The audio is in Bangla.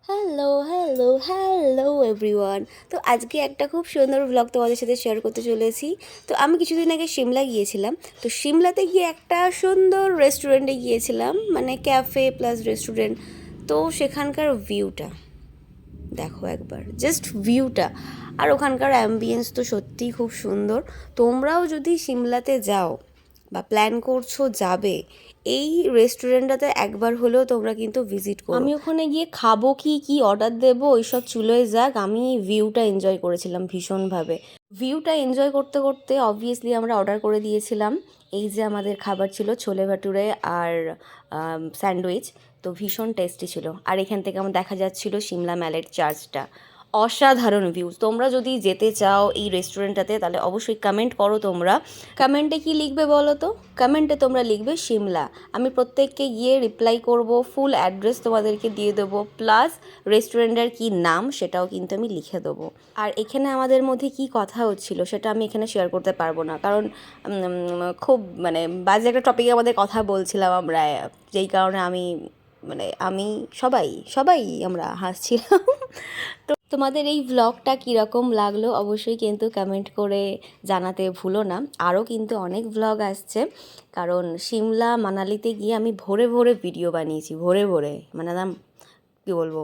Hello hello hello everyone. তো আজকে একটা খুব সুন্দর ব্লগ তোমাদের সাথে শেয়ার করতে চলেছি। তো আমি কিছুদিন আগে সিমলা গিয়েছিলাম। তো সিমলাতে গিয়ে একটা সুন্দর রেস্টুরেন্টে গিয়েছিলাম, মানে ক্যাফে প্লাস রেস্টুরেন্ট। তো সেখানকার ভিউটা দেখো একবার, জাস্ট ভিউটা। আর ওখানকার অ্যাম্বিয়েন্স তো সত্যিই খুব সুন্দর। তোমরাও যদি সিমলাতে যাও বা প্ল্যান করছো যাবে, এই রেস্টুরেন্টটাতে একবার হলেও তোমরা কিন্তু ভিজিট করো। আমি ওখানে গিয়ে খাবো কি অর্ডার দেবো ওইসব চুলোয় যাক, আমি ভিউটা এনজয় করেছিলাম ভীষণভাবে। ভিউটা এনজয় করতে করতে অবভিয়াসলি আমরা অর্ডার করে দিয়েছিলাম। এই যে আমাদের খাবার ছিল ছোলে ভাটুরে আর স্যান্ডউইচ। তো ভীষণ টেস্টি ছিল। আর এখান থেকে আমার দেখা যাচ্ছিল সিমলা ম্যালের চার্চটা। অসাধারণ ভিউজ। তোমরা যদি যেতে চাও এই রেস্টুরেন্টটাতে তাহলে অবশ্যই কমেন্ট করো। তোমরা কমেন্টে কি লিখবে বলো তো? কমেন্টে তোমরা লিখবে সিমলা। আমি প্রত্যেককে গিয়ে রিপ্লাই করব, ফুল অ্যাড্রেস তোমাদেরকে দিয়ে দেবো, প্লাস রেস্টুরেন্টের কি নাম সেটাও কিন্তু আমি লিখে দেবো। আর এখানে আমাদের মধ্যে কি কথা হচ্ছিল সেটা আমি এখানে শেয়ার করতে পারবো না, কারণ খুব বাজে একটা টপিকে আমাদের কথা বলছিলাম আমরা, যেই কারণে আমি সবাই সবাই আমরা হাসছিলাম। তো তোমাদের এই ভ্লগটা কীরকম লাগলো অবশ্যই কিন্তু কমেন্ট করে জানাতে ভুলো না। আরও কিন্তু অনেক ভ্লগ আসছে, কারণ সিমলা মানালিতে গিয়ে আমি ভোরে ভোরে ভিডিও বানিয়েছি, ভোরে ভোরে, কী বলবো।